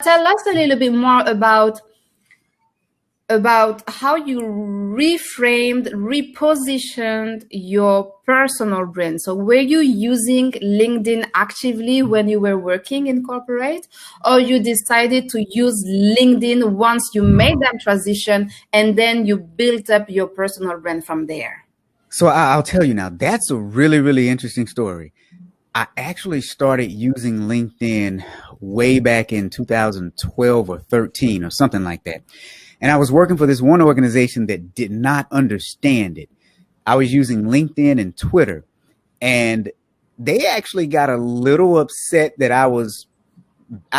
tell us a little bit more about how you reframed, repositioned your personal brand. So were you using LinkedIn actively when you were working in corporate, or you decided to use LinkedIn once you made that transition and then you built up your personal brand from there? So I'll tell you now, that's a really, really interesting story. I actually started using LinkedIn way back in 2012 or 13 or something like that. And I was working for this one organization that did not understand it. I was using LinkedIn and Twitter, and they actually got a little upset that I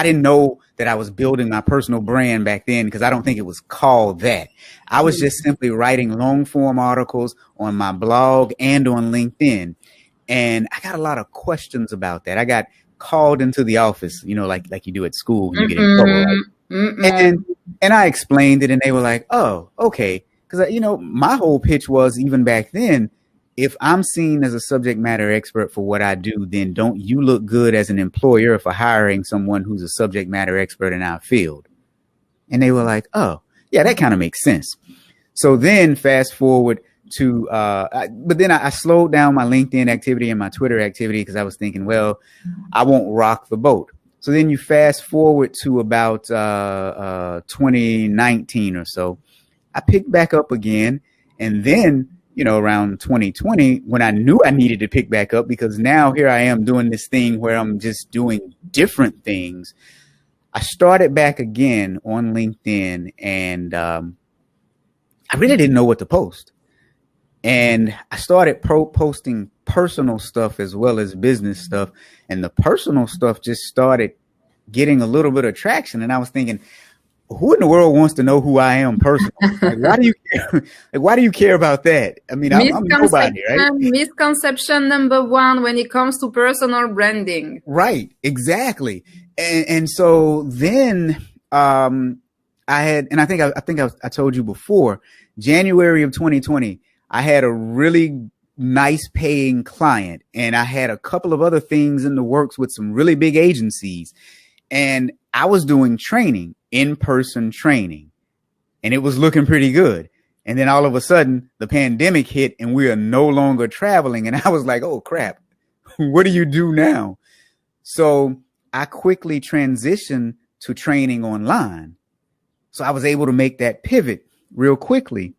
didn't know that I was building my personal brand back then, because I don't think it was called that. I was just simply writing long form articles on my blog and on LinkedIn. And I got a lot of questions about that. I got called into the office, like you do at school when you get in trouble, right? And I explained it, and they were like, oh, okay. Because, my whole pitch was, even back then, if I'm seen as a subject matter expert for what I do, then don't you look good as an employer for hiring someone who's a subject matter expert in our field? And they were like, oh, yeah, that kind of makes sense. So then fast forward to, but then I slowed down my LinkedIn activity and my Twitter activity, because I was thinking, well, I won't rock the boat. So then you fast forward to about 2019 or so. I picked back up again. And then, around 2020, when I knew I needed to pick back up, because now here I am doing this thing where I'm just doing different things, I started back again on LinkedIn, and I really didn't know what to post. And I started posting personal stuff as well as business stuff. And the personal stuff just started getting a little bit of traction. And I was thinking, who in the world wants to know who I am personally? Like, why do you care? Like, why do you care about that? I mean, I'm nobody, right? Misconception number one when it comes to personal branding. Right. Exactly. And so then I told you before, January of 2020, I had a really nice paying client, and I had a couple of other things in the works with some really big agencies. And I was doing training, in-person training, and it was looking pretty good. And then all of a sudden the pandemic hit, and we are no longer traveling. And I was like, oh crap, what do you do now? So I quickly transitioned to training online. So I was able to make that pivot real quickly.